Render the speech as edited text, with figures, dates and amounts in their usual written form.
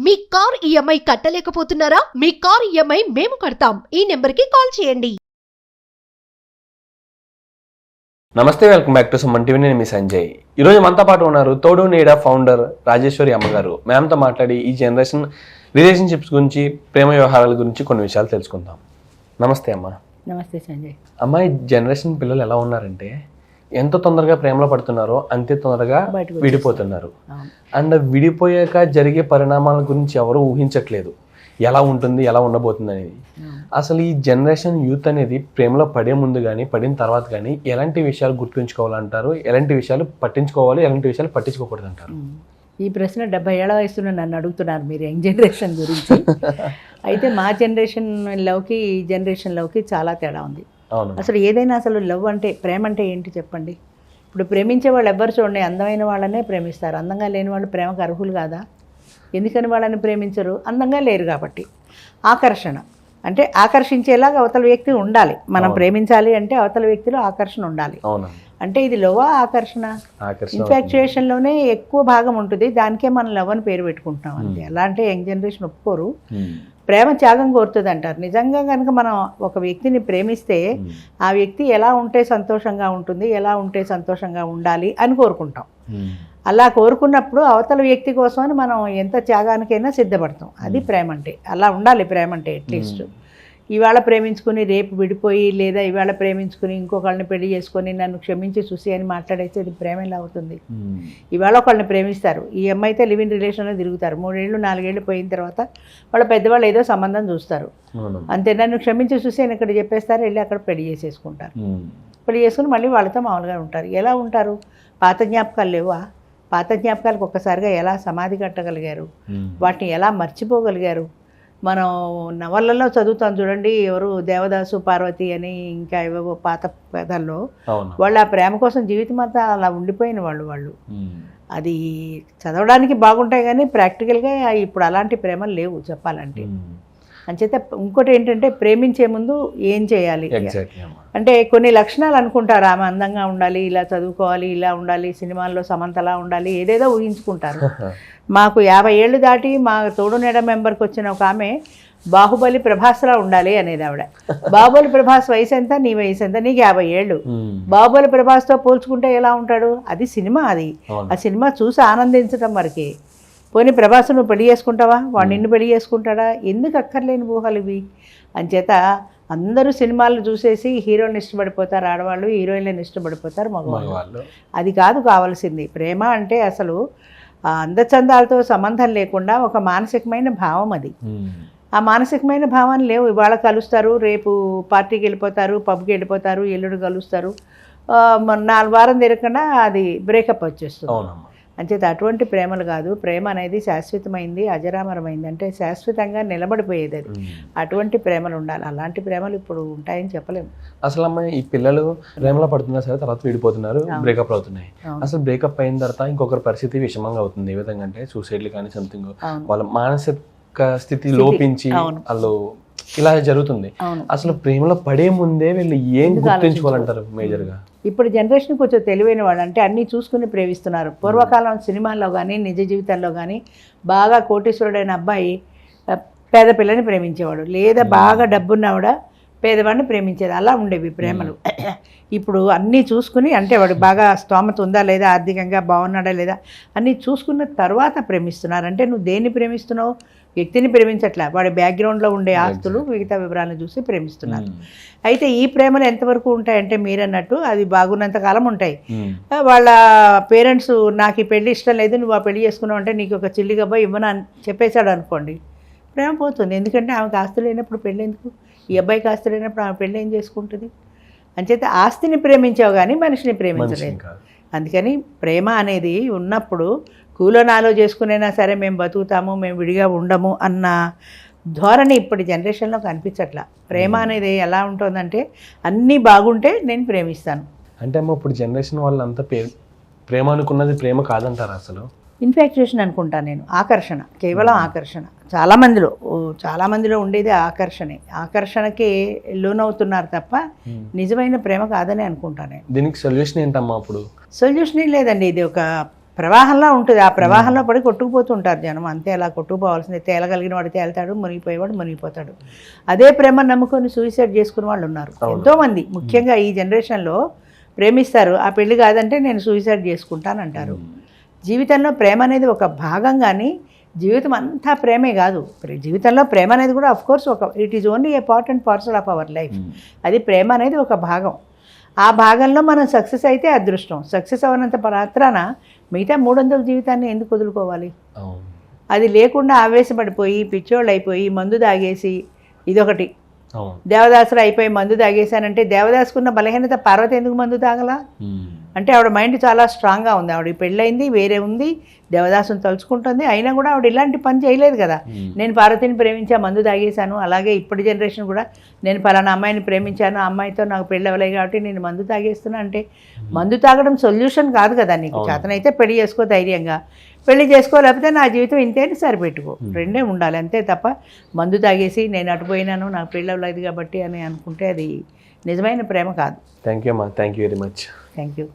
మీ car EMI కట్టలేకపోతున్నారా? మీ car EMI మేము కడతాం. ఈ నెంబర్కి కాల్ చేయండి. నమస్తే, welcome back to Suman TV. నేను మీ సంజయ్. ఈరోజు మనతో పాటు ఉన్నారు తోడు నీడ ఫౌండర్ రాజేశ్వరి అమ్మగారు. మ్యామ్తో మాట్లాడి ఈ జనరేషన్ రిలేషన్షిప్స్ గురించి, ప్రేమ వ్యవహారాల గురించి కొన్ని విషయాలు తెలుసుకుందాం. నమస్తే అమ్మ. నమస్తే సంజయ్. అమ్మ, ఈ జనరేషన్ పిల్లలు ఎలా ఉన్నారంటే ఎంత తొందరగా ప్రేమలో పడుతున్నారో అంతే తొందరగా విడిపోతున్నారు. అండ్ విడిపోయాక జరిగే పరిణామాల గురించి ఎవరు ఊహించట్లేదు, ఎలా ఉంటుంది, ఎలా ఉండబోతుంది అనేది. అసలు ఈ జనరేషన్ యూత్ అనేది ప్రేమలో పడే ముందు కానీ పడిన తర్వాత కానీ ఎలాంటి విషయాలు గుర్తుంచుకోవాలంటారు, ఎలాంటి విషయాలు పట్టించుకోవాలి, ఎలాంటి విషయాలు పట్టించుకోకూడదు అంటారు? ఈ ప్రశ్న 70 ఏళ్ల వయసులో నన్ను అడుగుతున్నారు మీరు యంగ్ జనరేషన్ గురించి. అయితే మా జనరేషన్ లవ్కి ఈ జనరేషన్ లవ్కి చాలా తేడా ఉంది. అసలు ఏదైనా అసలు లవ్ అంటే, ప్రేమ అంటే ఏంటి చెప్పండి. ఇప్పుడు ప్రేమించే వాళ్ళు ఎవ్వరు చూడండి, అందమైన వాళ్ళనే ప్రేమిస్తారు. అందంగా లేని వాళ్ళు ప్రేమకు అర్హులు కాదా? ఎందుకని వాళ్ళని ప్రేమించరు? అందంగా లేరు కాబట్టి. ఆకర్షణ అంటే ఆకర్షించేలాగా అవతల వ్యక్తి ఉండాలి. మనం ప్రేమించాలి అంటే అవతల వ్యక్తిలో ఆకర్షణ ఉండాలి. అంటే ఇది లవ్ ఆకర్షణ, ఇన్ఫాక్చుయేషన్లోనే ఎక్కువ భాగం ఉంటుంది. దానికే మనం లవ్ అని పేరు పెట్టుకుంటున్నాం అంతే. అలా అంటే యంగ్ జనరేషన్ ఒప్పుకోరు. ప్రేమ త్యాగం కోరుతుంది అంటారు. నిజంగా కనుక మనం ఒక వ్యక్తిని ప్రేమిస్తే ఆ వ్యక్తి ఎలా ఉంటే సంతోషంగా ఉంటుంది, ఎలా ఉంటే సంతోషంగా ఉండాలి అని కోరుకుంటాం. అలా కోరుకున్నప్పుడు అవతల వ్యక్తి కోసం అని మనం ఎంత త్యాగానికైనా సిద్ధపడతాం. అది ప్రేమ అంటే. అలా ఉండాలి ప్రేమ అంటే. అట్లీస్ట్ ఇవాళ ప్రేమించుకుని రేపు విడిపోయి, లేదా ఇవాళ ప్రేమించుకుని ఇంకొకళ్ళని పెళ్లి చేసుకొని నన్ను క్షమించి చూసి అని మాట్లాడేస్తే ఇది ప్రేమ ఎలా అవుతుంది? ఇవాళ ఒకళ్ళని ప్రేమిస్తారు, ఈ అమ్మాయితో లివ్ ఇన్ రిలేషన్లో తిరుగుతారు. 3 ఏళ్ళు 4 ఏళ్ళు పోయిన తర్వాత వాళ్ళ పెద్దవాళ్ళు ఏదో సంబంధం చూస్తారు, అంతే. నన్ను క్షమించి చూసి అని ఇక్కడ చెప్పేస్తారు, వెళ్ళి అక్కడ పెళ్లి చేసేసుకుంటారు. పెళ్లి చేసుకుని మళ్ళీ వాళ్ళతో మామూలుగా ఉంటారు. ఎలా ఉంటారు? పాత జ్ఞాపకాలు లేవా? పాత జ్ఞాపకాలకు ఒక్కసారిగా ఎలా సమాధి కట్టగలిగారు? వాటిని ఎలా మర్చిపోగలిగారు? మనం నవలల్లో చదువుతాం చూడండి, ఎవరు దేవదాసు పార్వతి అని, ఇంకా ఏవేవో పాత కథల్లో వాళ్ళు ఆ ప్రేమ కోసం జీవితం అంతా అలా ఉండిపోయిన వాళ్ళు. అది చదవడానికి బాగుంటాయి కానీ ప్రాక్టికల్గా ఇప్పుడు అలాంటి ప్రేమలు లేవు చెప్పాలంటే. అంచేత ఇంకోటి ఏంటంటే, ప్రేమించే ముందు ఏం చేయాలి అంటే కొన్ని లక్షణాలు అనుకుంటారు. ఆమె అందంగా ఉండాలి, ఇలా చదువుకోవాలి, ఇలా ఉండాలి, సినిమాల్లో సమంతలా ఉండాలి, ఏదేదో ఊహించుకుంటారు. మాకు 50 ఏళ్ళు దాటి మా తోడు నీడ మెంబర్కి వచ్చిన ఒక ఆమె బాహుబలి ప్రభాస్లా ఉండాలి అనేది ఆవిడ. బాహుబలి ప్రభాస్ వయసు ఎంత, నీ వయసు ఎంత? నీకు 50 ఏళ్ళు. బాహుబలి ప్రభాస్తో పోల్చుకుంటే ఎలా ఉంటాడు? అది సినిమా. అది ఆ సినిమా చూసి ఆనందించడం వరకే. పోనీ ప్రభాస్ నువ్వు పెళ్లి చేసుకుంటావా? వాడు నిన్ను పెళ్లి చేసుకుంటాడా? ఎందుకు అక్కర్లేని ఊహలు ఇవి? అంచేత అందరూ సినిమాలు చూసేసి హీరోని ఇష్టపడిపోతారు ఆడవాళ్ళు, హీరోయిన్లను ఇష్టపడిపోతారు మగవాళ్ళు. అది కాదు కావాల్సింది. ప్రేమ అంటే అసలు అందచందాలతో సంబంధం లేకుండా ఒక మానసికమైన భావం అది. ఆ మానసికమైన భావాన్ని లేవు. ఇవాళ కలుస్తారు, రేపు పార్టీకి వెళ్ళిపోతారు, పబ్కి వెళ్ళిపోతారు, ఎల్లుడు కలుస్తారు, 4 వారం తిరగకుండా అది బ్రేకప్ వచ్చేస్తుంది. అంచేత అటువంటి ప్రేమలు కాదు. ప్రేమ అనేది శాశ్వతమైంది, అజరామరమైంది, అంటే శాశ్వతంగా నిలబడిపోయేది. అది అటువంటి ప్రేమలు ఉండాలి. అలాంటి ప్రేమలు ఇప్పుడు ఉంటాయని చెప్పలేము. అసలు అమ్మ, ఈ పిల్లలు ప్రేమలో పడుతున్నారు సరే, తర్వాత విడిపోతున్నారు, బ్రేకప్ అవుతున్నాయి. అసలు బ్రేకప్ అయిన తర్వాత ఇంకొకరి పరిస్థితి విషమంగా అవుతుంది. ఏ విధంగా అంటే సూసైడ్లు కానీ సంథింగ్, వాళ్ళ మానసిక స్థితి లోపించి వాళ్ళు ఇలా జరుగుతుంది. అసలు ప్రేమలో పడే ముందే వీళ్ళు ఏం గుర్తుంచుకోవాలంటారు మేజర్గా? ఇప్పుడు జనరేషన్ కొంచెం తెలివైన వాళ్ళు, అంటే అన్నీ చూసుకుని ప్రేమిస్తున్నారు. పూర్వకాలం సినిమాల్లో కానీ నిజ జీవితంలో కానీ బాగా కోటీశ్వరుడైన అబ్బాయి పేద పిల్లని ప్రేమించేవాడు, లేదా బాగా డబ్బున్నవాడ పేదవాడిని ప్రేమించేది. అలా ఉండేవి ప్రేమలు. ఇప్పుడు అన్నీ చూసుకుని, అంటే వాడు బాగా స్తోమత ఉందా లేదా, ఆర్థికంగా బాగున్నాడా లేదా అన్నీ చూసుకున్న తర్వాత ప్రేమిస్తున్నారు. అంటే నువ్వు దేన్ని ప్రేమిస్తున్నావు? వ్యక్తిని ప్రేమించట్లా, వాడి బ్యాక్గ్రౌండ్లో ఉండే ఆస్తులు, మిగతా వివరాలను చూసి ప్రేమిస్తున్నారు. అయితే ఈ ప్రేమలు ఎంతవరకు ఉంటాయంటే మీరన్నట్టు అది బాగున్నంతకాలం ఉంటాయి. వాళ్ళ పేరెంట్స్ నాకు ఈ పెళ్లి ఇష్టం లేదు, నువ్వు ఆ పెళ్లి చేసుకున్నావు అంటే నీకు ఒక చిల్లి గబ్బా ఇవ్వను అని చెప్పేశాడు అనుకోండి, ప్రేమ పోతుంది. ఎందుకంటే ఆమెకు ఆస్తి లేనప్పుడు పెళ్ళి ఎందుకు? ఈ అబ్బాయికి ఆస్తి లేనప్పుడు ఆమె పెళ్ళి ఏం చేసుకుంటుంది? అంచేత ఆస్తిని ప్రేమించావు కానీ మనిషిని ప్రేమించలేదు. అందుకని ప్రేమ అనేది ఉన్నప్పుడు కూలో నాలో చేసుకునైనా సరే మేము బతుకుతాము, మేము విడిగా ఉండము అన్న ధోరణి ఇప్పటి జనరేషన్లో కనిపించట్లా. ప్రేమ అనేది ఎలా ఉంటుందంటే అన్నీ బాగుంటే నేను ప్రేమిస్తాను అంటే. అమ్మ, ఇప్పుడు జనరేషన్ వాళ్ళంతా ప్రేమ అనుకున్నది ప్రేమ కాదంటారు అసలు? ఇన్ఫాక్చుయేషన్ అనుకుంటా నేను. ఆకర్షణ, కేవలం ఆకర్షణ. చాలా మందిలో ఉండేది ఆకర్షణే. ఆకర్షణకి లోనవుతున్నారు తప్ప నిజమైన ప్రేమ కాదని అనుకుంటా నేను. దీనికి సొల్యూషన్ ఏంటమ్మా? అప్పుడు సొల్యూషన్ ఏం లేదండి. ఇది ఒక ప్రవాహంలో ఉంటుంది. ఆ ప్రవాహంలో పడి కొట్టుకుపోతుంటారు జనం, అంతే. అలా కొట్టుకుపోవాల్సిందే. తేలగలిగిన వాడు తేలుతాడు, మునిగిపోయేవాడు మునిగిపోతాడు. అదే ప్రేమ నమ్ముకొని సూసైడ్ చేసుకునే వాళ్ళు ఉన్నారు ఎంతోమంది. ముఖ్యంగా ఈ జనరేషన్లో ప్రేమిస్తారు, ఆ పెళ్లి కాదంటే నేను సూసైడ్ చేసుకుంటానంటారు. జీవితంలో ప్రేమ అనేది ఒక భాగం, కానీ జీవితం అంతా ప్రేమే కాదు. జీవితంలో ప్రేమ అనేది కూడా of course it is only A part and parcel of our life. అది ప్రేమ అనేది ఒక భాగం. ఆ భాగంలో మనం సక్సెస్ అయితే అదృష్టం. సక్సెస్ అవనంత మాత్రాన మిగతా 300 జీవితాన్ని ఎందుకు వదులుకోవాలి? అది లేకుండా ఆవేశపడిపోయి పిచ్చోళ్ళు అయిపోయి మందు తాగేసి, ఇదొకటి. దేవదాసులు అయిపోయి మందు తాగేశానంటే దేవదాసుకున్న బలహీనత పార్వతి ఎందుకు మందు తాగలా? అంటే ఆవిడ మైండ్ చాలా స్ట్రాంగ్గా ఉంది. ఆవిడ పెళ్ళయింది, వేరే ఉంది, దేవదాసుని తలుచుకుంటుంది, అయినా కూడా ఆవిడ ఇలాంటి పని చేయలేదు కదా. నేను పార్వతిని ప్రేమించా, మందు తాగేశాను. అలాగే ఇప్పటి జనరేషన్ కూడా నేను పలానా అమ్మాయిని ప్రేమించాను, ఆ అమ్మాయితో నాకు పెళ్ళి అవ్వలేదు కాబట్టి నేను మందు తాగేస్తున్నా అంటే మందు తాగడం సొల్యూషన్ కాదు కదా. నీకు చేతనైతే పెళ్లి చేసుకో ధైర్యంగా, పెళ్లి చేసుకోలేకపోతే నా జీవితం ఇంతే అని సరిపెట్టుకో. రెండే ఉండాలి అంతే తప్ప మందు తాగేసి నేను అటుపోయినాను నాకు పెళ్ళి అవ్వలేదు కాబట్టి అని అనుకుంటే అది నిజమైన ప్రేమ కాదు. థ్యాంక్ యూ అమ్మా, thank you very much. Thank you.